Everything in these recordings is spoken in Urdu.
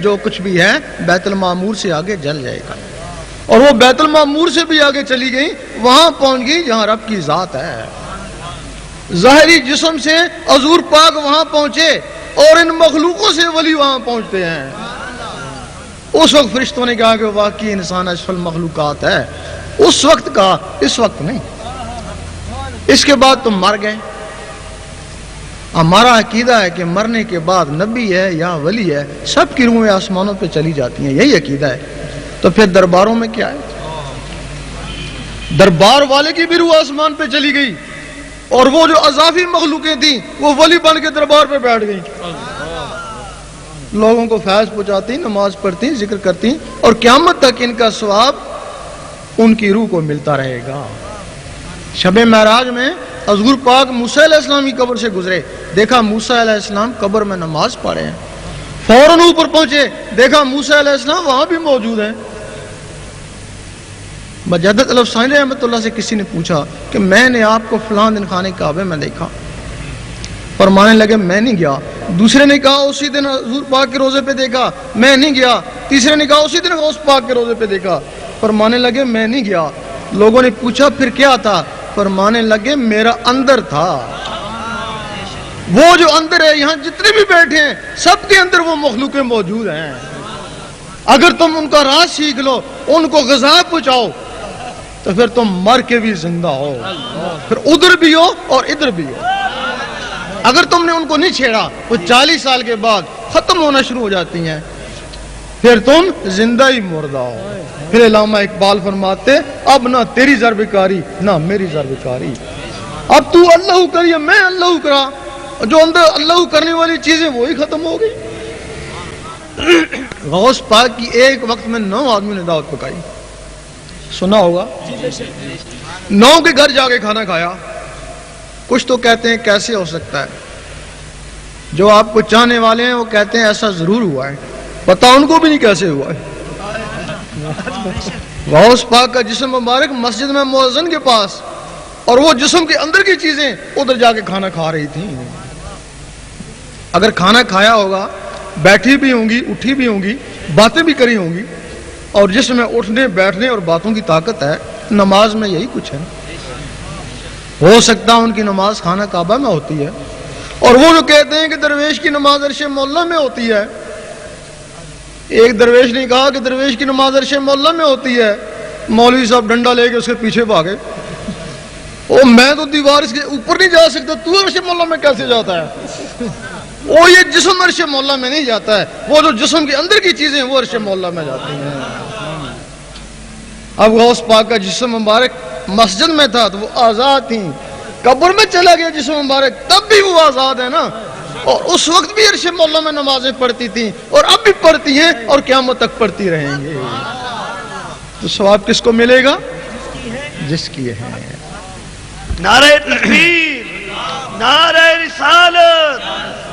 جو کچھ بھی ہے بیت المعمور سے آگے جل جائے گا. اور وہ بیت المعمور سے بھی آگے چلی گئی, وہاں پہنچ گئی جہاں رب کی ذات ہے. ظاہری جسم سے حضور پاک وہاں پہنچے اور ان مخلوقوں سے ولی وہاں پہنچتے ہیں. اس وقت فرشتوں نے کہا کہ واقعی انسان اشرف المخلوقات ہے. اس وقت کہا, اس وقت نہیں. اس کے بعد تم مر گئے. ہمارا عقیدہ ہے کہ مرنے کے بعد نبی ہے یا ولی ہے سب کی روحیں آسمانوں پہ چلی جاتی ہیں, یہی عقیدہ ہے. تو پھر درباروں میں کیا ہے؟ دربار والے کی بھی روح آسمان پہ چلی گئی, اور وہ جو اضافی مخلوقیں تھیں وہ ولی بن کے دربار پہ بیٹھ گئی. لوگوں کو فیض پہنچاتی, نماز پڑھتی, ذکر کرتی, اور قیامت تک ان کا ثواب ان کی روح کو ملتا رہے گا. شب معراج میں حضور پاک موسیٰ علیہ السلام کی قبر سے گزرے, دیکھا موسیٰ علیہ السلام قبر میں نماز پڑھ رہے ہیں. فوراً اوپر پہنچے, دیکھا موسیٰ علیہ السلام وہاں بھی موجود ہیں. مجدد الافسانی رحمۃ اللہ سے کسی نے پوچھا کہ میں نے آپ کو فلاں دن خانے کعبے میں دیکھا. فرمانے لگے میں نہیں گیا. دوسرے نے کہا اسی دن حضور پاک کے روزے پہ دیکھا, میں نہیں گیا. تیسرے نے کہا اسی دن غوث پاک کے روزے پہ دیکھا. فرمانے لگے میں نہیں گیا. لوگوں نے پوچھا پھر کیا تھا؟ فرمانے لگے میرا اندر تھا. وہ جو اندر ہے, یہاں جتنے بھی بیٹھے ہیں سب کے اندر وہ مخلوقیں موجود ہیں. اگر تم ان کا راز سیکھ لو, ان کو غذا پہنچاؤ, تو پھر تم مر کے بھی زندہ ہو, پھر ادھر بھی ہو اور ادھر بھی ہو. اگر تم نے ان کو نہیں چھیڑا, وہ 40 سال کے بعد ختم ہونا شروع ہو جاتی ہیں, پھر تم زندہ ہی مردہ ہو. پھر علامہ اقبال فرماتے اب نہ تیری ضرب کاری نہ میری ضرب کاری. اب تو اللہ کریے میں اللہ کرا, جو اندر اللہ کرنے والی چیزیں وہی ختم ہو گئی. غوث پاک کی ایک وقت میں 9 آدمی نے دعوت پکائی, سنا ہوگا. 9 کے گھر جا کے کھانا کھایا. کچھ تو کہتے ہیں کیسے ہو سکتا ہے, جو آپ کو چاہنے والے ہیں وہ کہتے ہیں ایسا ضرور ہوا ہے, پتہ ان کو بھی نہیں کیسے ہوا ہے. غوث پاک کا جسم مبارک مسجد میں مؤذن کے پاس, اور وہ جسم کے اندر کی چیزیں ادھر جا کے کھانا کھا رہی تھیں. اگر کھانا کھایا ہوگا, بیٹھی بھی ہوں گی, اٹھی بھی ہوں گی, باتیں بھی کری ہوں گی, اور جس میں اٹھنے بیٹھنے اور باتوں کی طاقت ہے, نماز میں یہی کچھ ہے. ہو سکتا ان کی نماز خانہ کعبہ میں ہوتی ہے, اور وہ جو کہتے ہیں کہ درویش کی نماز عرش مولا میں ہوتی ہے. ایک درویش نے کہا کہ درویش کی نماز عرش مولا میں ہوتی ہے. مولوی صاحب ڈنڈا لے کے اس کے پیچھے بھاگے, او میں تو دیوار اس کے اوپر نہیں جا سکتا, تو عرش مولا میں کیسے جاتا ہے؟ وہ یہ جسم عرش مولا میں نہیں جاتا ہے, وہ جو جسم کے اندر کی چیزیں وہ عرش مولا میں جاتی ہیں. اب غوث پاک کا جسم مبارک مسجد میں تھا تو وہ آزاد تھیں, قبر میں چلا گیا جسم مبارک تب بھی وہ آزاد ہے نا, اور اس وقت بھی عرش مولا میں نمازیں پڑھتی تھیں, اور اب بھی پڑھتی ہیں, اور قیامت تک پڑھتی رہیں گے. تو ثواب کس کو ملے گا؟ جس کی ہے. نعرہ تکبیر, نعرہ رسالت,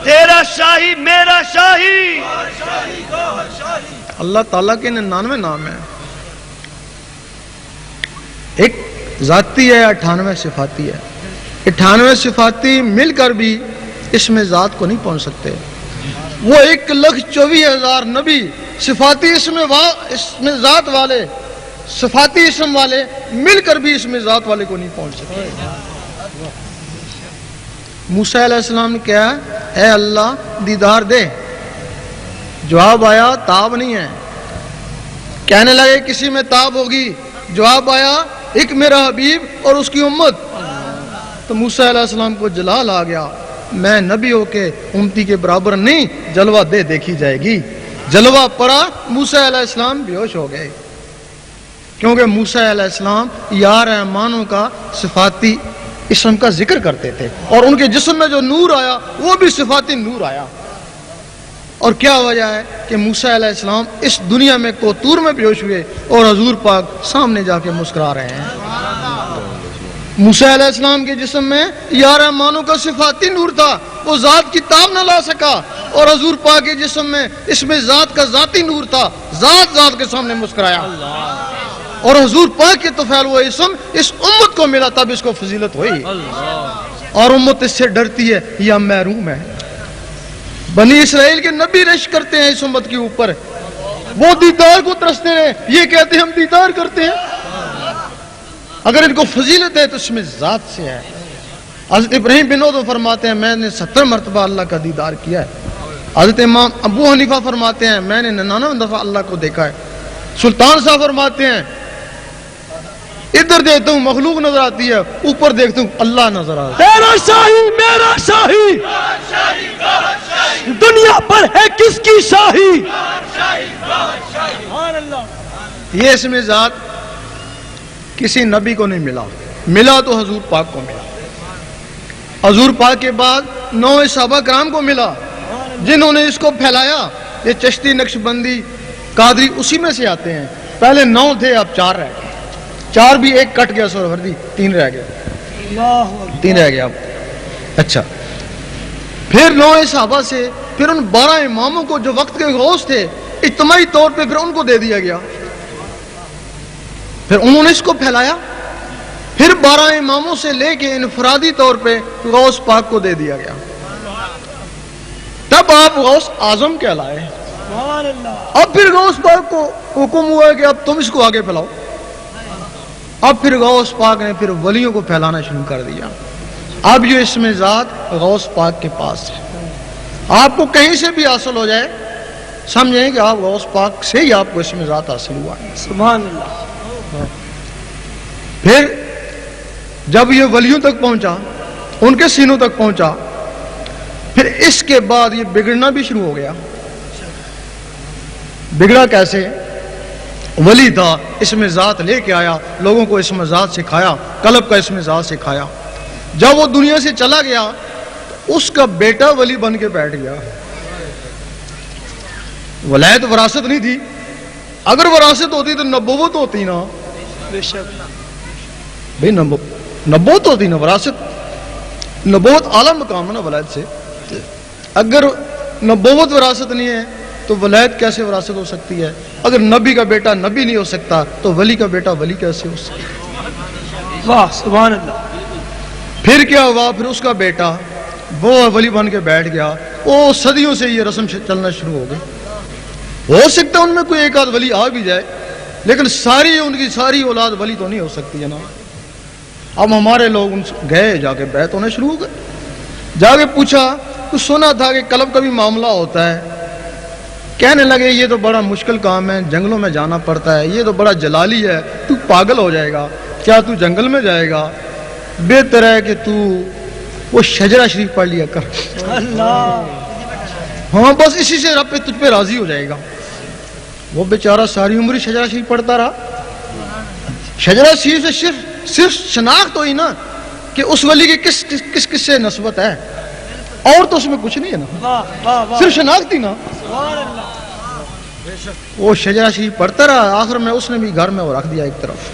تیرا شاہی میرا شاہی. اللہ تعالیٰ کے 99 نام ہیں. ایک ذاتی ہے, 98 صفاتی ہے. 98 صفاتی مل کر بھی اس میں ذات کو نہیں پہنچ سکتے. وہ 1,24,000 نبی صفاتی اس میں ذات والے, صفاتی اسم والے مل کر بھی اس میں ذات والے کو نہیں پہنچ سکتے. موسیٰ علیہ السلام نے کہا اے اللہ دیدار دے, جواب آیا تاب نہیں ہے. کہنے لگے کسی میں تاب ہوگی, جواب آیا ایک میرا حبیب اور اس کی امت. تو موسیٰ علیہ السلام کو جلال آ گیا, میں نبی ہو کے امتی کے برابر نہیں, جلوہ دے دیکھی جائے گی. جلوہ پڑا, موسیٰ علیہ السلام بے ہوش ہو گئے, کیونکہ موسیٰ علیہ السلام یا رحمانوں کا صفاتی اسم کا ذکر کرتے تھے, اور ان کے جسم میں جو نور آیا وہ بھی صفاتی نور آیا. اور کیا وجہ ہے کہ موسیٰ علیہ السلام اس دنیا میں کوتور میں بیہوش ہوئے, اور حضور پاک سامنے جا کے مسکرا رہے ہیں. موسیٰ علیہ السلام کے جسم میں یا رحمانوں کا صفاتی نور تھا, وہ ذات کی تاب نہ لا سکا, اور حضور پاک کے جسم میں اس میں ذات کا ذاتی نور تھا, ذات کے سامنے مسکرایا. اور حضور پاک کے طفیل وہ اسم اس امت کو ملا, تب اس کو فضیلت ہوئی. اور امت اس سے ڈرتی ہے یا محروم ہے. بنی اسرائیل کے نبی رش کرتے ہیں اس امت کے اوپر، وہ دیدار کو ترستے ہیں، یہ کہتے ہیں ہم دیدار کرتے ہیں۔ اگر ان کو فضیلت ہے تو اس میں ذات سے ہے۔ حضرت ابراہیم بن ادم فرماتے ہیں میں نے 70 مرتبہ اللہ کا دیدار کیا ہے۔ حضرت امام ابو حنیفہ فرماتے ہیں میں نے 99 دفعہ اللہ کو دیکھا ہے۔ سلطان صاحب فرماتے ہیں ادھر دیکھتا ہوں مخلوق نظر آتی ہے، اوپر دیکھتا ہوں اللہ نظر آتا ہے۔ تیرا شاہی میرا شاہی، دنیا پر ہے کس کی شاہی؟ یہ اس میں ذات کسی نبی کو نہیں ملا، ملا تو حضور پاک کو ملا۔ حضور پاک کے بعد 9 صحابہ کرام کو ملا جنہوں نے اس کو پھیلایا۔ یہ چشتی، نقش بندی، قادری اسی میں سے آتے ہیں۔ پہلے 9 تھے، اب 4 رہ گئے، 4 بھی ایک کٹ گیا، سہروردی 3 رہ گئے، 3 رہ گیا اب۔ اچھا، پھر 9 صحابہ سے پھر ان 12 اماموں کو جو وقت کے غوث تھے اجتماعی طور پہ پھر ان کو دے دیا گیا، پھر انہوں نے اس کو پھیلایا۔ پھر 12 اماموں سے لے کے انفرادی طور پہ غوث پاک کو دے دیا گیا، تب آپ غوث اعظم کہلائے۔ اب پھر غوث پاک کو حکم ہوا کہ اب تم اس کو آگے پھیلاؤ۔ اب پھر غوث پاک نے پھر ولیوں کو پھیلانا شروع کر دیا۔ اب یہ اس میں ذات غوث پاک کے پاس ہے۔ آپ کو کہیں سے بھی حاصل ہو جائے سمجھیں کہ آپ غوث پاک سے ہی آپ کو اس میں ذات حاصل ہوا ہے۔ سبحان اللہ۔ پھر جب یہ ولیوں تک پہنچا، ان کے سینوں تک پہنچا، پھر اس کے بعد یہ بگڑنا بھی شروع ہو گیا۔ بگڑا کیسے؟ ولی تھا، اس میں ذات لے کے آیا، لوگوں کو اس میں ذات سکھایا، قلب کا اس میں ذات سکھایا۔ جب وہ دنیا سے چلا گیا تو اس کا بیٹا ولی بن کے بیٹھ گیا۔ ولایت وراثت نہیں تھی، اگر وراثت ہوتی تو نبوت ہوتی نا، بے شک بھئی نبوت ہوتی نا، وراثت، نبوت اعلیٰ مقام ہے نا ولایت سے۔ اگر نبوت وراثت نہیں ہے تو ولایت کیسے وراثت ہو سکتی ہے؟ اگر نبی کا بیٹا نبی نہیں ہو سکتا تو ولی کا بیٹا ولی کیسے ہو سکتا ہے؟ واہ سبحان اللہ۔ پھر کیا ہوا؟ پھر اس کا بیٹا وہ ولی بن کے بیٹھ گیا۔ وہ صدیوں سے یہ رسم چلنا شروع ہو گئی۔ ہو سکتا ہے ان میں کوئی ایک آدھ ولی آ بھی جائے، لیکن ان کی ساری اولاد ولی تو نہیں ہو سکتی ہے نا۔ اب ہمارے لوگ ان سے گئے، جا کے بیعت ہونے شروع ہو گئے، جا کے پوچھا، کچھ سنا تھا کہ قلب کا بھی معاملہ ہوتا ہے۔ کہنے لگے یہ تو بڑا مشکل کام ہے، جنگلوں میں جانا پڑتا ہے، یہ تو بڑا جلالی ہے، تو پاگل ہو جائے گا، کیا تو جنگل میں جائے گا؟ بہتر ہے کہ تو وہ شجرہ شریف پڑھ لیا کر، اللہ، ہاں بس اسی سے رب تجھ پہ راضی ہو جائے گا۔ وہ بیچارہ ساری عمر شجرہ شریف پڑھتا رہا۔ شجرہ شریف سے صرف شناخت ہوئی نا کہ اس ولی کی کس سے نسبت ہے، اور تو اس میں کچھ نہیں ہے نا، صرف شناخت تھی نا۔ وہ شجرہ شریف پڑھتا رہا، آخر میں اس نے بھی گھر میں وہ رکھ دیا ایک طرف۔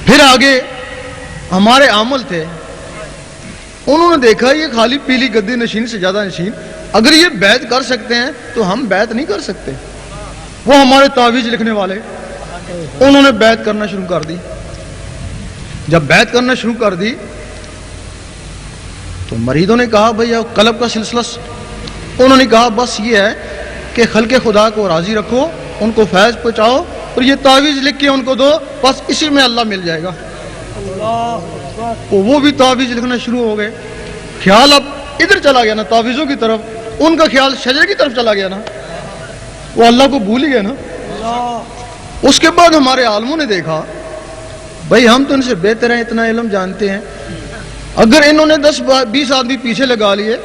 پھر آگے ہمارے عامل تھے، انہوں نے دیکھا یہ خالی پیلی گدی نشین سے زیادہ نشین، اگر یہ بیعت کر سکتے ہیں تو ہم بیعت نہیں کر سکتے۔ وہ ہمارے تعویذ لکھنے والے، انہوں نے بیعت کرنا شروع کر دی۔ جب بیعت کرنا شروع کر دی تو مریدوں نے کہا بھئی قلب کا سلسلہ، انہوں نے کہا بس یہ ہے کہ خلق خدا کو راضی رکھو، ان کو فیض پہنچاؤ اور یہ تعویذ لکھ کے ان کو دو، بس اسی میں اللہ مل جائے گا۔ وہ بھی تعویذ لکھنا شروع ہو گئے۔ خیال اب ادھر چلا گیا نا تعویذوں کی طرف، ان کا خیال شجرے کی طرف چلا گیا نا، وہ اللہ کو بھول ہی گئے نا۔ اس کے بعد ہمارے عالموں نے دیکھا بھئی ہم تو ان سے بہتر ہیں، اتنا علم جانتے ہیں، اگر انہوں نے 10-20 آدمی پیچھے لگا لیے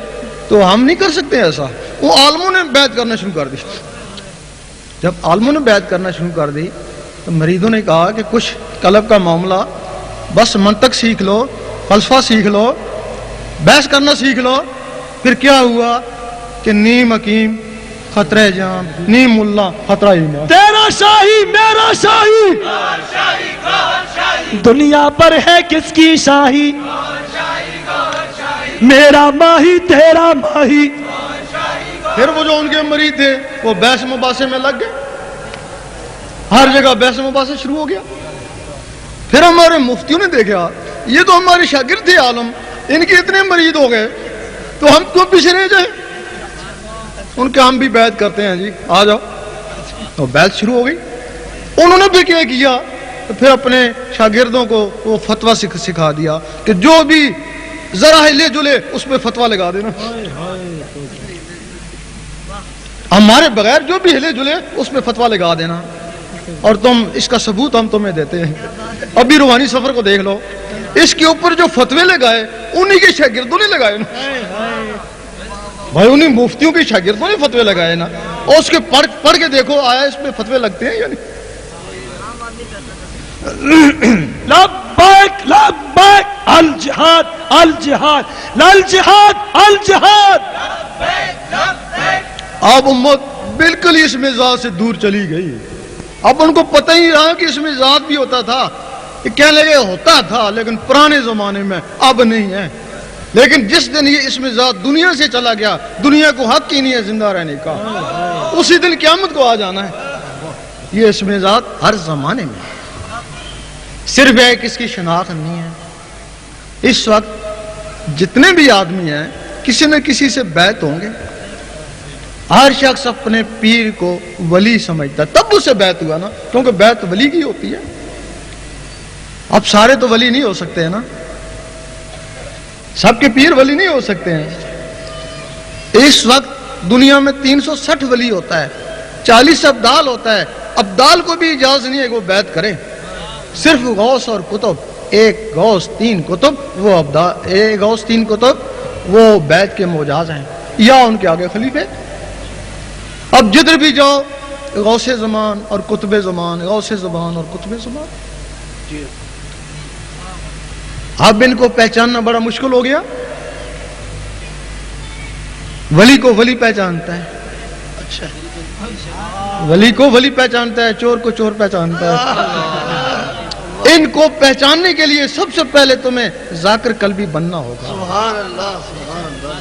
تو ہم نہیں کر سکتے ایسا۔ وہ عالموں نے بیعت کرنا شروع کر دی۔ جب عالموں نے بیعت کرنا شروع کر دی تو مریدوں نے کہا کہ کچھ قلب کا معاملہ، بس منطق سیکھ لو، فلسفہ سیکھ لو، بحث کرنا سیکھ لو۔ پھر کیا ہوا کہ نیم حکیم خطرہ جام، نیم ملا خطرہ ایمان۔ تیرا شاہی میرا شاہی، دنیا پر ہے کس کی شاہی؟ میرا ماہی تیرا ماہی۔ پھر وہ جو ان کے مرید تھے وہ بحث مباحثے میں لگ گئے، ہر جگہ بحث مباحثہ شروع ہو گیا۔ پھر ہمارے مفتیوں نے دیکھا یہ تو ہمارے شاگرد تھے عالم، ان کے اتنے مرید ہو گئے، تو ہم کیوں پیچھے رہ جائیں؟ ان کے ہم بھی بیعت کرتے ہیں جی، آ جاؤ. تو بیعت شروع ہو گئی. انہوں نے بھی کیا کیا، پھر اپنے شاگردوں کو وہ فتویٰ سکھا دیا کہ جو بھی ذرا ہلے جلے اس پہ فتویٰ لگا دینا، ہمارے بغیر جو بھی ہلے جلے اس پہ فتویٰ لگا دینا، اور تم اس کا ثبوت ہم تمہیں دیتے ہیں. ابھی روحانی سفر کو دیکھ لو، اس کے اوپر جو فتوے لگائے انہی کے شاگردوں نے لگائے نا بھائی، انہی مفتیوں کے شاگردوں نے فتوے لگائے نا. اور اس کے پڑھ کے دیکھو آیا اس پہ فتوے لگتے ہیں یا نہیں. لبیک لبیک الجہاد الجہاد الجہاد الجہاد. اب امت بالکل اس مزاج سے دور چلی گئی. اب ان کو پتہ ہی رہا کہ اس مزاج بھی ہوتا تھا. یہ کہنے لگے ہوتا تھا لیکن پرانے زمانے میں، اب نہیں ہے. لیکن جس دن یہ اس مزاج دنیا سے چلا گیا، دنیا کو حق ہی نہیں ہے زندہ رہنے کا، اسی دن قیامت کو آ جانا ہے. یہ اس مزاج ہر زمانے میں، صرف ہے کہ اس کی شناخت نہیں ہے. اس وقت جتنے بھی آدمی ہیں کسی نہ کسی سے بیعت ہوں گے. ہر شخص اپنے پیر کو ولی سمجھتا ہے، تب اس سے بیعت ہوا نا، کیونکہ بیعت ولی کی ہوتی ہے. اب سارے تو ولی نہیں ہو سکتے ہیں نا، سب کے پیر ولی نہیں ہو سکتے ہیں. اس وقت دنیا میں 360 ولی ہوتا ہے، 40 ابدال ہوتا ہے. ابدال کو بھی اجازت نہیں ہے کہ وہ بیعت کرے. صرف غوث اور کتب، ایک غوث 3 کتب، وہ ابدال، ایک غوث 3 کتب وہ بیعت کے مجاز ہیں، یا ان کے آگے خلیفے. اب جدھر بھی جاؤ غوث زمان اور کتب زمان، غوث زمان اور کتب زمان. اب ان کو پہچاننا بڑا مشکل ہو گیا. ولی کو ولی پہچانتا ہے، اچھا ولی کو ولی پہچانتا ہے، چور کو چور پہچانتا ہے. ان کو پہچاننے کے لیے سب سے پہلے تمہیں ذاکر قلبی بننا ہوگا. سبحان اللہ سبحان اللہ.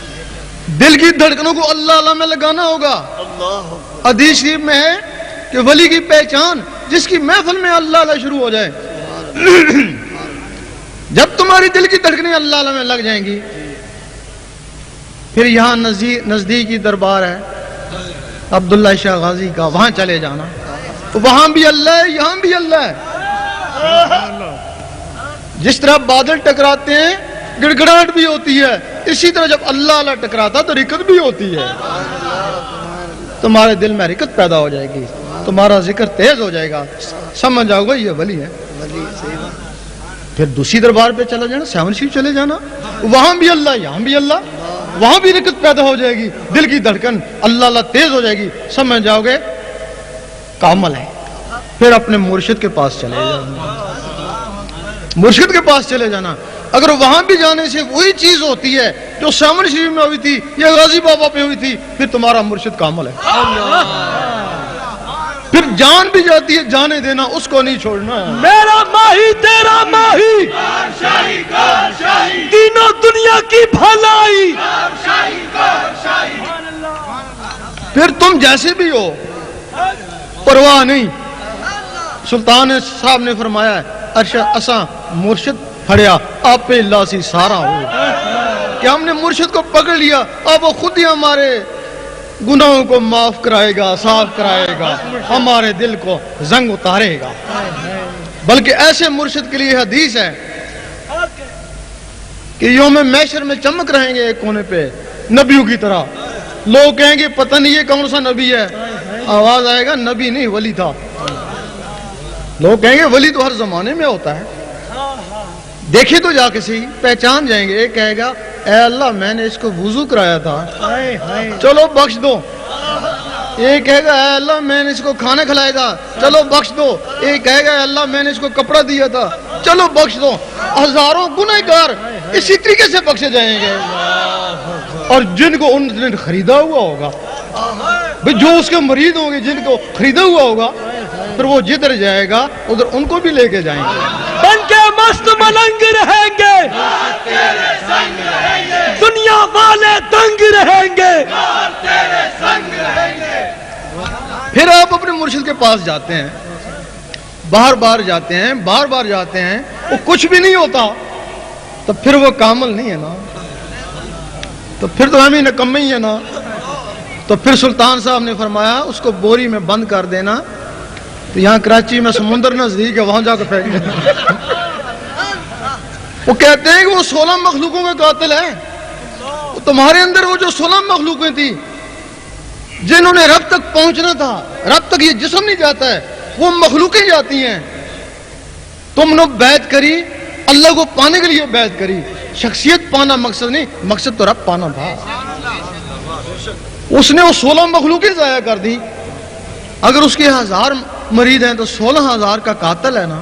دل کی دھڑکنوں کو اللہ اللہ میں لگانا ہوگا. حدیث شریف میں ہے کہ ولی کی پہچان جس کی محفل میں اللہ اللہ شروع ہو جائے. جب تمہاری دل کی دھڑکنیں اللہ اللہ میں لگ جائیں گی، پھر یہاں نزدیکی دربار ہے عبداللہ شاہ غازی کا، وہاں چلے جانا. وہاں بھی اللہ ہے، یہاں بھی اللہ ہے. جس طرح بادل ٹکراتے ہیں گڑ گڑاہٹ بھی ہوتی ہے، اسی طرح جب اللہ اللہ ٹکراتا تو رکت بھی ہوتی ہے. تمہارے دل میں رکت پیدا ہو جائے گی، تمہارا ذکر تیز ہو جائے گا، سمجھ جاؤ گا یہ ولی ہے. پھر دوسری دربار پہ چلا جانا، سیون شریف چلے جانا، وہاں بھی اللہ یہاں بھی اللہ، وہاں بھی رکت پیدا ہو جائے گی، دل کی دھڑکن اللہ اللہ تیز ہو جائے گی، سمجھ جاؤ گے کامل ہے. پھر اپنے مرشد کے پاس چلے جانا، مرشد کے پاس چلے جانا. اگر وہاں بھی جانے سے وہی چیز ہوتی ہے جو سیون شریف میں ہوئی تھی یا غازی بابا پہ ہوئی تھی، پھر تمہارا مرشد کامل ہے. پھر جان بھی جاتی ہے، جانے دینا، اس کو نہیں چھوڑنا. میرا ماہی تیرا ماہی، تینوں دنیا کی بھلائی. پھر تم جیسے بھی ہو پرواہ نہیں. سلطان صاحب نے فرمایا ہے اساں مرشد پھڑیا آپ پہ اللہ سی سارا ہو، کہ ہم نے مرشد کو پکڑ لیا، اب وہ خود ہی ہمارے گناہوں کو معاف کرائے گا، صاف کرائے گا، ہمارے دل کو زنگ اتارے گا. بلکہ ایسے مرشد کے لیے حدیث ہے کہ یوم محشر میں چمک رہیں گے ایک کونے پہ نبیوں کی طرح. لوگ کہیں گے پتہ نہیں یہ کون سا نبی ہے، آواز آئے گا نبی نہیں ولی تھا. لوگ کہیں گے ولی تو ہر زمانے میں ہوتا ہے. دیکھیں تو جا کے صحیح، پہچان جائیں گے. ایک کہے گا اے اللہ میں نے اس کو وضو کرایا تھا، چلو بخش دو. ایک کہے گا اے اللہ میں نے اس کو کھانا کھلایا تھا، چلو بخش دو. ایک کہے گا اے اللہ میں نے اس کو کپڑا دیا تھا، چلو بخش دو. ہزاروں گنہگار اسی طریقے سے بخشے جائیں گے. اور جن کو ان نے خریدا ہوا ہوگا، جو اس کے مرید ہوں گے، جن کو خریدا ہوا ہوگا، پھر وہ جدھر جائے گا ادھر ان کو بھی لے کے جائیں گے. بن کے مست ملنگ رہیں گے، دنیا والے دنگ رہیں گے. پھر آپ اپنے مرشد کے پاس جاتے ہیں، بار بار جاتے ہیں، بار بار جاتے ہیں، وہ کچھ بھی نہیں ہوتا، تو پھر وہ کامل نہیں ہے نا. تو پھر تو ہم ہی نکمے ہی ہیں نا. تو پھر سلطان صاحب نے فرمایا اس کو بوری میں بند کر دینا, تو یہاں کراچی میں سمندر نزدیک ہے, وہاں جا کے پھینک دینا. وہ کہتے ہیں کہ وہ 16 مخلوقوں کا قاتل ہے. تمہارے اندر وہ جو 16 مخلوقیں تھیں جنہوں نے رب تک پہنچنا تھا, رب تک یہ جسم نہیں جاتا ہے, وہ مخلوقیں جاتی ہیں. تم نے بیعت کری, اللہ کو پانے کے لیے بیعت کری, شخصیت پانا مقصد نہیں, مقصد تو رب پانا تھا. اس نے وہ 16 مخلوقیں ضائع کر دی. اگر اس کے 1000 مرید ہیں تو 16,000 کا قاتل ہے نا.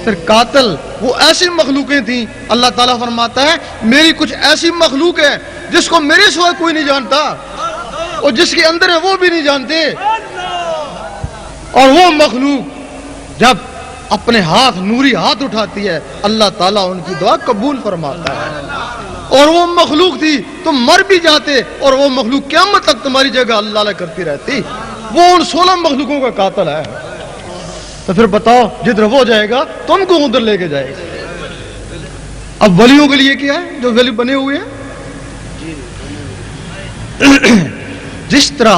پھر قاتل وہ ایسی مخلوقیں تھیں. اللہ تعالیٰ فرماتا ہے میری کچھ ایسی مخلوق ہے جس کو میرے سوا کوئی نہیں جانتا, اور جس کے اندر ہے وہ بھی نہیں جانتے. اور وہ مخلوق جب اپنے ہاتھ, نوری ہاتھ اٹھاتی ہے, اللہ تعالیٰ ان کی دعا قبول فرماتا ہے. اور وہ مخلوق تھی, تم مر بھی جاتے اور وہ مخلوق قیامت تک تمہاری جگہ اللہ اللہ کرتی رہتی. وہ ان 16 مخلوقوں کا قاتل ہے. تو پھر بتاؤ جدھر وہ جائے گا تم کو ادھر لے کے جائے گا. اب ولیوں کے لیے کیا ہے جو ولی بنے ہوئے ہیں؟ جس طرح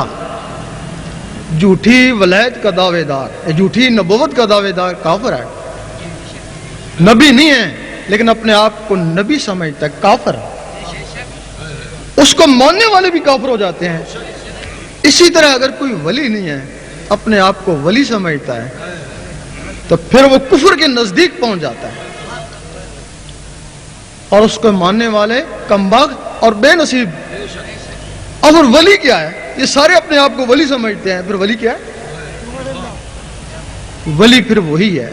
جھوٹی ولایت کا دعوے دار, جھوٹی نبوت کا دعوے دار کافر ہے, نبی نہیں ہے لیکن اپنے آپ کو نبی سمجھتا ہے, کافر ہے. اس کو ماننے والے بھی کافر ہو جاتے ہیں. اسی طرح اگر کوئی ولی نہیں ہے, اپنے آپ کو ولی سمجھتا ہے, تو پھر وہ کفر کے نزدیک پہنچ جاتا ہے. اور اس کو ماننے والے کمبخت اور بے نصیب. اور ولی کیا ہے؟ یہ سارے اپنے آپ کو ولی سمجھتے ہیں, پھر ولی کیا ہے؟ ولی پھر وہی ہے.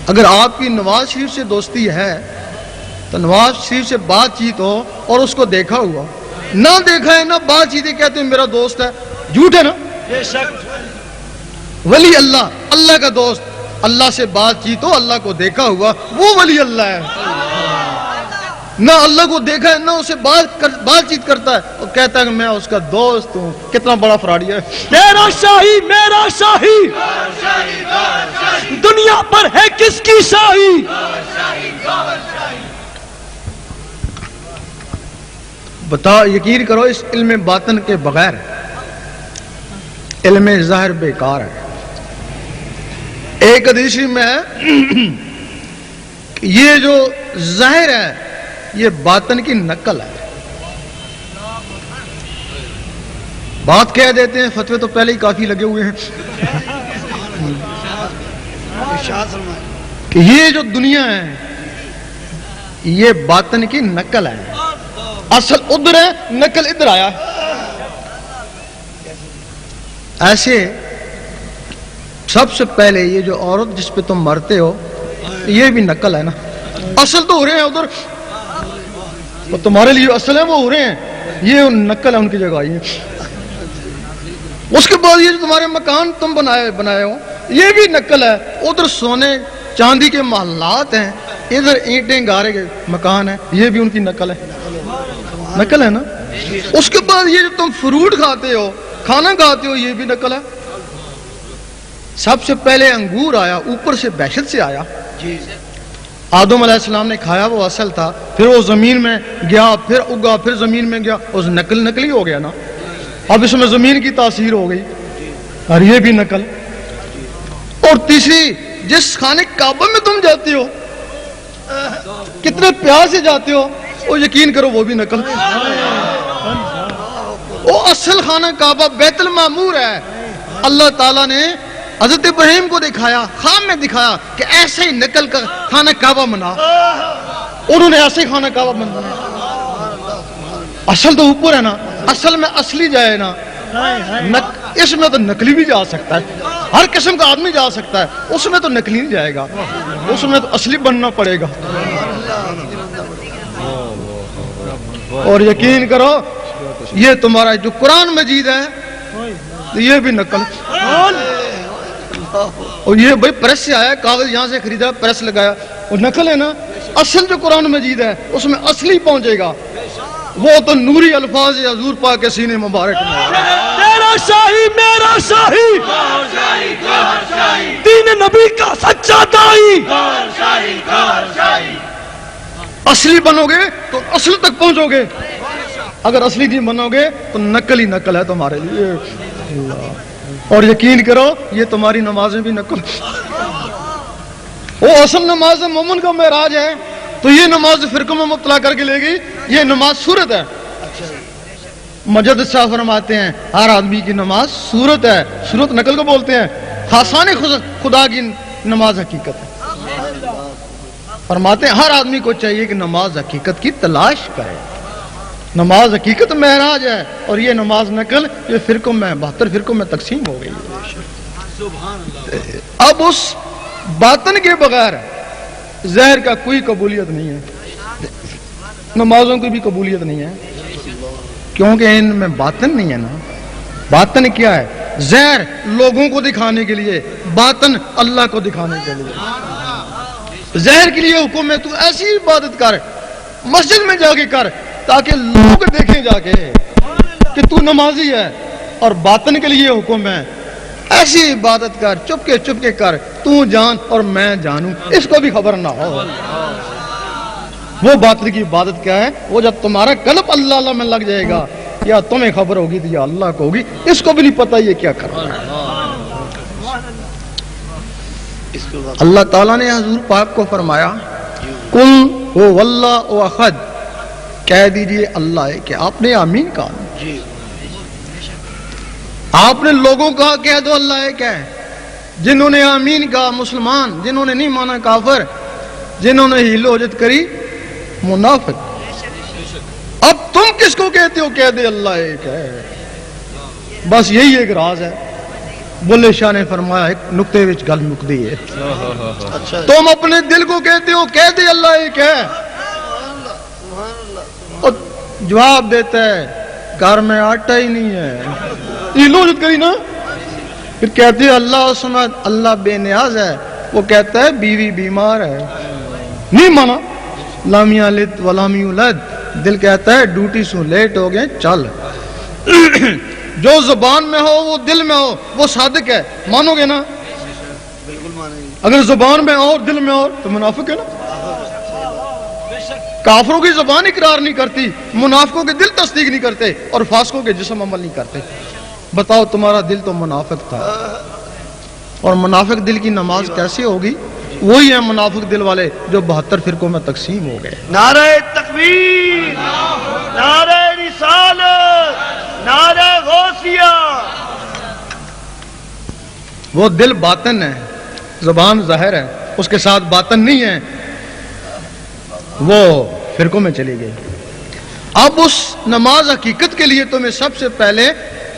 اگر آپ کی نواز شریف سے دوستی ہے تو نواز شریف سے بات چیت ہو اور اس کو دیکھا ہوا, نہ دیکھا ہے نہ بات چیت ہے, کہتے ہیں میرا دوست ہے, جھوٹ ہے نا. ولی اللہ, اللہ کا دوست, اللہ سے بات چیت ہو, اللہ کو دیکھا ہوا, وہ ولی اللہ ہے. نہ اللہ کو دیکھا ہے نہ اسے بات چیت کرتا ہے اور کہتا ہے کہ میں اس کا دوست ہوں. کتنا بڑا فراڈی ہے. تیرا شاہی میرا شاہی, دنیا پر ہے کس کی شاہی. بتا, یقین کرو اس علم باطن کے بغیر علم ظاہر بیکار ہے. ایک حدیث میں ہے کہ یہ جو ظاہر ہے یہ باطن کی نقل ہے. بات کہہ دیتے ہیں, فتوے تو پہلے ہی کافی لگے ہوئے ہیں کہ یہ جو دنیا ہے یہ باطن کی نقل ہے. اصل ادھر ہے, نقل ادھر آیا ہے. ایسے سب سے پہلے یہ جو عورت جس پہ تم مرتے ہو یہ بھی نقل ہے نا. اصل تو ہو رہے ہیں ادھر, وہ تمہارے لیے اصل ہے وہ ہو رہے ہیں, یہ نقل ہے ان کی جگہ آئی ہے. اس کے بعد یہ جو تمہارے مکان تم بنائے ہو یہ بھی نقل ہے. ادھر سونے چاندی کے محلات ہیں, ادھر اینٹیں گارے کے مکان ہیں, یہ بھی ان کی نقل ہے. نقل ہے نا. اس کے بعد یہ جو تم فروٹ کھاتے ہو, کھانا کھاتے ہو, یہ بھی نقل ہے. سب سے پہلے انگور آیا, اوپر سے بحشت سے آیا. آدم علیہ السلام نے کھایا, وہ اصل تھا. پھر وہ زمین میں گیا, پھر اگا, پھر زمین میں گیا, اس نقلی ہو گیا نا. اب اس میں زمین کی تاثیر ہو گئی, اور یہ بھی نقل. اور تیسری, جس خانے کعبہ میں تم جاتے ہو, کتنے پیار سے جاتے ہو, وہ یقین کرو وہ بھی نقل. وہ اصل خانہ کعبہ بیت المعمور ہے. اللہ تعالیٰ نے حضرت ابراہیم کو دکھایا, خواب میں دکھایا کہ ایسے ہی نقل کا خانہ کعبہ بنا. انہوں نے ایسے ہی خانہ کعبہ بنا. اصل تو اوپر ہے نا, اصل میں اصلی جائے نا. اس میں تو نقلی بھی جا سکتا ہے, ہر قسم کا آدمی جا سکتا ہے, اس میں تو نقلی نہیں جائے گا, اس میں تو اصلی بننا پڑے گا. اور یقین کرو یہ تمہارا جو قرآن مجید ہے یہ بھی نقل. اور یہ بھائی پریس سے آیا, کاغذ یہاں سے خریدا, پریس لگایا, وہ نقل ہے نا. اصل جو قرآن مجید ہے اس میں اصلی پہنچے گا, وہ تو نوری الفاظ حضور پاک کے سینے مبارک میں. تیرا شاہی میرا شاہی, دین نبی کا سچا دائی. اصلی بنو گے تو اصل تک پہنچو گے. اگر اصلی دین بنو گے تو نقل ہی نقل ہے تمہارے لیے. اور یقین کرو یہ تمہاری نمازیں بھی نقل. وہ اصل نماز مومن کا معراج ہے تو یہ نماز فرقوں میں مبتلا کر کے لے گی. یہ نماز صورت ہے. مجد صاحب فرماتے ہیں ہر آدمی کی نماز صورت ہے. صورت نقل کو بولتے ہیں. خاصان خدا کی نماز حقیقت ہے. فرماتے ہیں ہر آدمی کو چاہیے کہ نماز حقیقت کی تلاش کرے. نماز حقیقت معراج ہے اور یہ نماز نقل یہ فرقوں میں 72 فرقوں میں تقسیم ہو گئی ہے. اب اس باطن کے بغیر زہر کا کوئی قبولیت نہیں ہے. نمازوں کی بھی قبولیت نہیں ہے کیونکہ ان میں باطن نہیں ہے نا. باطن کیا ہے؟ زہر لوگوں کو دکھانے کے لیے, باطن اللہ کو دکھانے کے لیے. زہر کے لیے حکم ہے تو ایسی عبادت کر, مسجد میں جا کے کر تاکہ لوگ دیکھیں جا کے کہ تو نمازی ہے. اور باطن کے لیے حکم ہے ایسی عبادت کر, چپ کے کر, تو جان اور میں جانوں, اس کو بھی خبر نہ ہو. وہ باطن کی عبادت کیا ہے؟ وہ جب تمہارا قلب اللہ اللہ میں لگ جائے گا, یا تمہیں خبر ہوگی تو یا اللہ کو ہوگی, اس کو بھی نہیں پتہ یہ کیا کر رہا ہے. اللہ تعالیٰ نے حضور پاک کو فرمایا قل هو اللہ احد, کہہ دیجئے اللہ ہے. کہ آپ نے آمین کہا, آپ نے لوگوں کہا کہہ دو اللہ ہے کیا ہے. جنہوں نے آمین کہا مسلمان, جنہوں نے نہیں مانا کافر, جنہوں نے ہیل و حجت کری منافق. اب تم کس کو کہتے ہو کہہ دے اللہ ہے کیا ہے. بس یہی ایک راز ہے. بلے شاہ نے فرمایا ایک نقطے وچ گل مکدی ہے. تم اپنے دل کو کہتے ہو کہہ دے اللہ ہے کیا ہے, اور جواب دیتا ہے گھر میں آٹا ہی نہیں ہے. یہ لوجت کری نا. پھر کہتے ہیں اللہ سمجھ, اللہ بے نیاز ہے. وہ کہتا ہے بیوی بیمار ہے, نہیں مانا. لم یلد ولم یولد, دل کہتا ہے ڈیوٹی سے لیٹ ہو گئے چل. جو زبان میں ہو وہ دل میں ہو وہ صادق ہے, مانو گے نا. اگر زبان میں اور دل میں اور تو منافق ہے نا. کافروں کی زبان اقرار نہیں کرتی, منافقوں کے دل تصدیق نہیں کرتے, اور فاسقوں کے جسم عمل نہیں کرتے. بتاؤ تمہارا دل تو منافق تھا, اور منافق دل کی نماز کیسے ہوگی؟ وہی ہیں منافق دل والے جو 72 فرقوں میں تقسیم ہو گئے. نعرہ تکبیر, نعرہ رسالت, نعرہ غوثیہ. وہ دل باطن ہے, زبان ظاہر ہے, اس کے ساتھ باطن نہیں ہے, وہ فرقوں میں چلی گئی. اب اس نماز حقیقت کے لیے تمہیں سب سے پہلے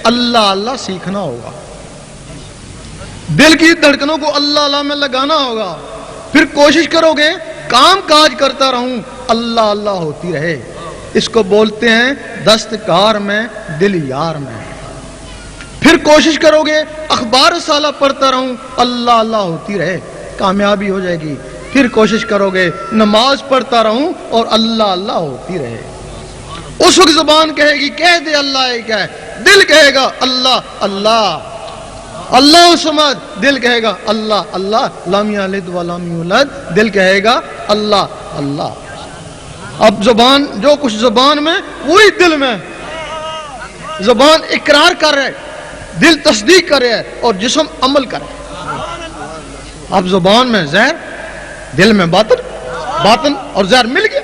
اللہ اللہ سیکھنا ہوگا. دل کی دھڑکنوں کو اللہ اللہ میں لگانا ہوگا. پھر کوشش کرو گے کام کاج کرتا رہوں اللہ اللہ ہوتی رہے. اس کو بولتے ہیں دستکار میں دل یار میں. پھر کوشش کرو گے اخبار سالہ پڑھتا رہوں اللہ اللہ ہوتی رہے, کامیابی ہو جائے گی. پھر کوشش کرو گے نماز پڑھتا رہوں اور اللہ اللہ ہوتی رہے. اس وقت زبان کہے گی کہہ دے اللہ ہے کیا ہے, دل کہے گا اللہ اللہ. اللہ سمجھ, دل کہے گا اللہ اللہ. لم یلد ولم یولد, دل کہے گا اللہ اللہ. اب زبان جو کچھ زبان میں وہی دل میں. زبان اقرار کر رہے, دل تصدیق کر رہا ہے, اور جسم عمل کر رہا ہے. اب زبان میں زہر, دل میں باطن, باطن اور زہر مل گیا.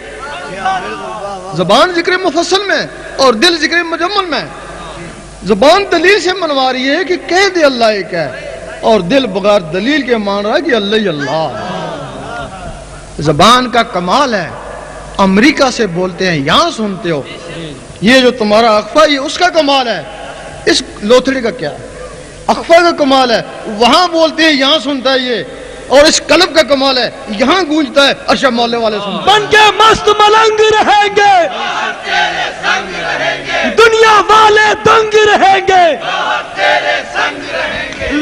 زبان ذکر مفصل میں اور دل ذکر مجمل میں. زبان دلیل سے منوا رہی ہے کہ کہہ دے اللہ ایک ہے, اور دل بغیر دلیل کے مان رہا ہے کہ اللہ ہی اللہ. زبان کا کمال ہے. امریکہ سے بولتے ہیں یہاں سنتے ہو, یہ جو تمہارا اخفا یہ اس کا کمال ہے. اس لوتھڑے کا کیا ہے؟ اخفا کا کمال ہے. وہاں بولتے ہیں یہاں سنتا ہے یہ, اور اس قلب کا کمال ہے یہاں گونجتا ہے عرش مولا والے سنتے. بن کے مست ملنگ رہیں گے, دنیا والے دنگ رہیں گے,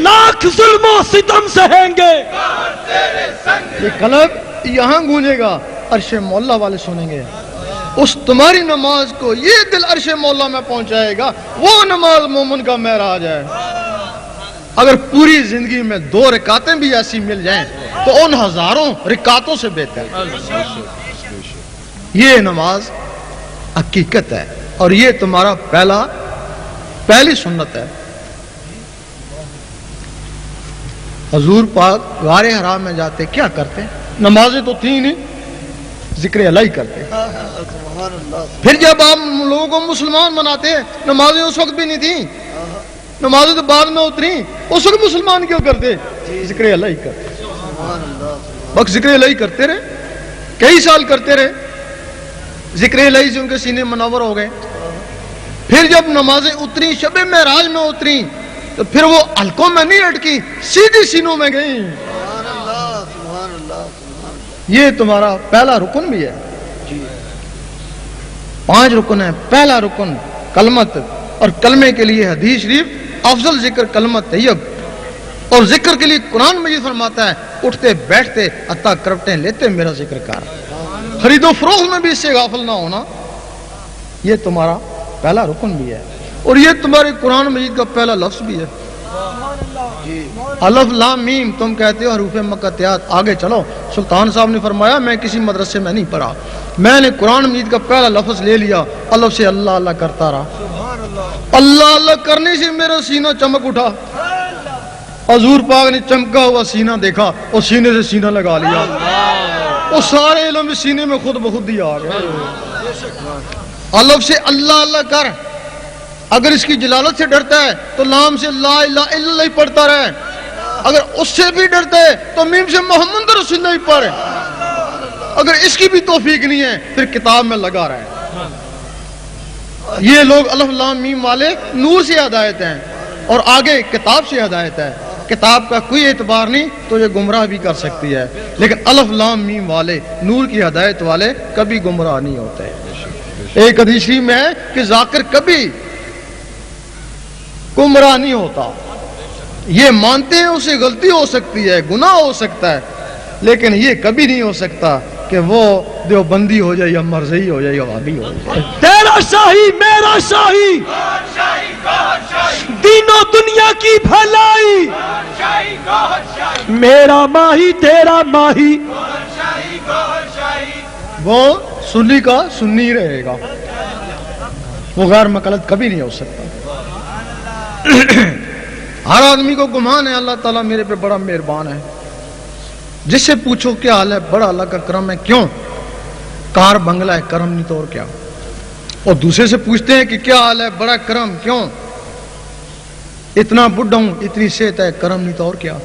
لاکھ ظلم و ستم سہیں گے. یہ قلب یہاں گونجے گا, عرش مولا والے سنیں گے. اس تمہاری نماز کو یہ دل عرش مولا میں پہنچائے گا. وہ نماز مومن کا معراج ہے. اگر پوری زندگی میں 2 رکعتیں بھی ایسی مل جائیں تو ان ہزاروں رکعتوں سے بہتر. یہ نماز حقیقت ہے. اور یہ تمہارا پہلی سنت ہے. حضور پاک غار حرام میں جاتے کیا کرتے؟ نمازیں تو تھیں نہیں، ذکر الہی کرتے. سبحان اللہ. پھر جب آپ لوگوں کو مسلمان بناتے، نمازیں اس وقت بھی نہیں تھیں، نمازیں تو بعد میں اتری، اس وقت مسلمان کیوں کرتے؟ ذکر الہی کرتے. سبحان اللہ. بس ذکر الہی کرتے رہے، کئی سال کرتے رہے، ذکر الہی سے ان کے سینے منور ہو گئے. پھر جب نمازیں اتری، شب معراج میں اتری، تو پھر وہ حلقوں میں نہیں اٹکی، سیدھی سینوں میں گئی. سبحان اللہ. سبحان اللہ. سبحان اللہ. یہ تمہارا پہلا رکن بھی ہے. جی. 5 رکن ہے. پہلا رکن کلمت، اور کلمے کے لیے حدیث شریف افضل ذکر کلمت طیب، اور ذکر کے لیے قرآن مجید فرماتا ہے اٹھتے بیٹھتے حتیٰ کرپٹیں لیتے میرا ذکر کر. خرید و فروخت میں بھی اس سے غافل نہ ہونا. یہ تمہارا پہلا رکن بھی ہے، اور یہ تمہارے قرآن مجید کا پہلا لفظ بھی ہے. الف لام میم تم کہتے ہو حروف مقطعات. آگے چلو، سلطان صاحب نے فرمایا میں کسی مدرسے میں نہیں پڑھا، میں نے قرآن مجید کا پہلا لفظ لے لیا، الف سے اللہ اللہ کرتا رہا. اللہ اللہ کرنے سے میرا سینہ چمک اٹھا. حضور پاک نے چمکا ہوا سینہ دیکھا اور سینے سے سینہ لگا لیا، وہ سارے علم سینے میں خود بخود ہی آ گئے. الف سے اللہ اللہ کر. اگر اس کی جلالت سے ڈرتا ہے تو لام سے لا الہ الا اللہ پڑھتا رہے، اگر اس سے بھی ڈرتا ہے تو میم سے محمد رسول اللہ پڑھے. اگر اس کی بھی توفیق نہیں ہے پھر کتاب میں لگا رہے. یہ لوگ الف لام میم والے نور سے ہدایت ہیں، اور آگے کتاب سے ہدایت ہے. کتاب کا کوئی اعتبار نہیں تو یہ گمراہ بھی کر سکتی ہے، لیکن الف لام میم والے نور کی ہدایت والے کبھی گمراہ نہیں ہوتے. ایک حدیث شریف میں ہے کہ ذاکر کبھی گمراہ نہیں ہوتا. یہ مانتے ہیں اسے غلطی ہو سکتی ہے، گناہ ہو سکتا ہے، لیکن یہ کبھی نہیں ہو سکتا کہ وہ دیوبندی ہو جائے یا مرزئی ہو جائے یا وہابی ہو جائے. تیرا شاہی میرا شاہی، دین و دنیا کی بھلائی، میرا ماہی تیرا ماہی. وہ سنی کا سنی رہے گا، وہ غیر مقلد کبھی نہیں ہو سکتا. ہر آدمی کو گمان ہے اللہ تعالیٰ میرے پہ بڑا مہربان ہے. جس سے پوچھو کیا حال ہے، بڑا اللہ کا کرم ہے. کیوں؟ کار بنگلہ ہے، کرم نہیں تو اور کیا. اور دوسرے سے پوچھتے ہیں کہ کیا حال ہے، بڑا کرم. کیوں؟ اتنا بڈھا ہوں، اتنی صحت ہے، کرم نہیں تو اور کیا.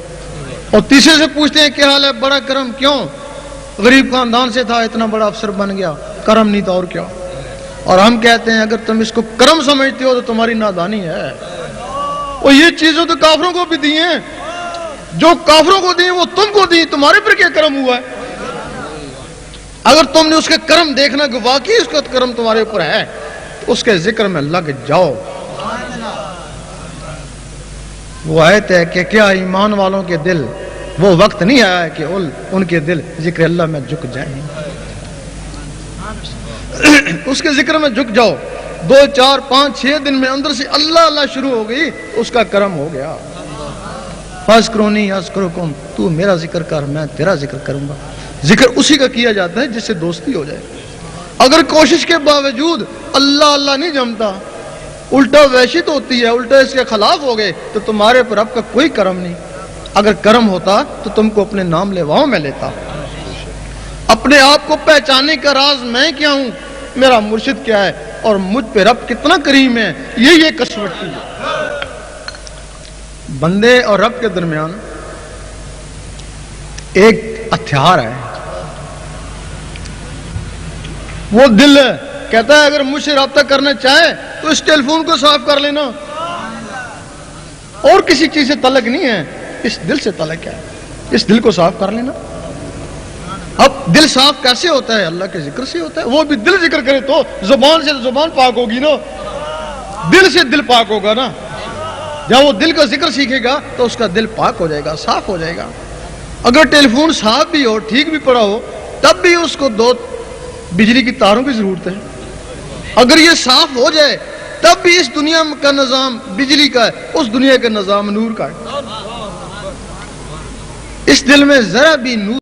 اور تیسرے سے پوچھتے ہیں کیا حال ہے، بڑا کرم. کیوں؟ غریب خاندان سے تھا، اتنا بڑا افسر بن گیا، کرم نہیں تو اور کیا. اور ہم کہتے ہیں اگر تم اس کو کرم سمجھتے ہو تو تمہاری نادانی ہے. اور یہ چیزیں تو کافروں کو بھی دی ہیں، جو کافروں کو دی وہ تم کو دی، تمہارے پر کیا کرم ہوا ہے؟ اگر تم نے اس کے کرم دیکھنا کہ واقعی اس کا کرم تمہارے اوپر ہے تو اس کے ذکر میں لگ جاؤ. وہ آیت ہے کہ کیا ایمان والوں کے دل وہ وقت نہیں آیا ہے کہ ان کے دل ذکر اللہ میں جھک جائیں. اس کے ذکر میں جھک جاؤ. 2 4 5 6 دن میں اندر سے اللہ اللہ شروع ہو گئی، اس کا کرم ہو گیا. فاذکرونی اذکرکم، تو میرا ذکر کر میں تیرا ذکر کروں گا. ذکر اسی کا کیا جاتا ہے جس سے دوستی ہو جائے. اگر کوشش کے باوجود اللہ اللہ نہیں جمتا، الٹا وحشت ہوتی ہے، الٹا اس کے خلاف ہو گئے، تو تمہارے پر اب کا کوئی کرم نہیں. اگر کرم ہوتا تو تم کو اپنے نام لیواؤں میں لیتا. اپنے آپ کو پہچانے کا راز میں کیا ہوں، میرا مرشد کیا ہے، اور مجھ پہ رب کتنا کریم ہے، یہ کسوٹی ہے. بندے اور رب کے درمیان ایک ہتھیار ہے، وہ دل ہے. کہتا ہے اگر مجھ سے رابطہ کرنا چاہے تو اس ٹیلی فون کو صاف کر لینا، اور کسی چیز سے تعلق نہیں ہے، اس دل سے تعلق ہے. اس دل کو صاف کر لینا. اب دل صاف کیسے ہوتا ہے؟ اللہ کے ذکر سے ہوتا ہے. وہ بھی دل ذکر کرے تو زبان سے زبان پاک ہوگی نا، دل سے دل پاک ہوگا نا. جب وہ دل کا ذکر سیکھے گا تو اس کا دل پاک ہو جائے گا، صاف ہو جائے گا. اگر ٹیلی فون صاف بھی ہو، ٹھیک بھی پڑا ہو، تب بھی اس کو 2 بجلی کی تاروں کی ضرورت ہے. اگر یہ صاف ہو جائے تب بھی اس دنیا کا نظام بجلی کا ہے، اس دنیا کا نظام نور کا ہے. اس دل میں ذرا بھی نور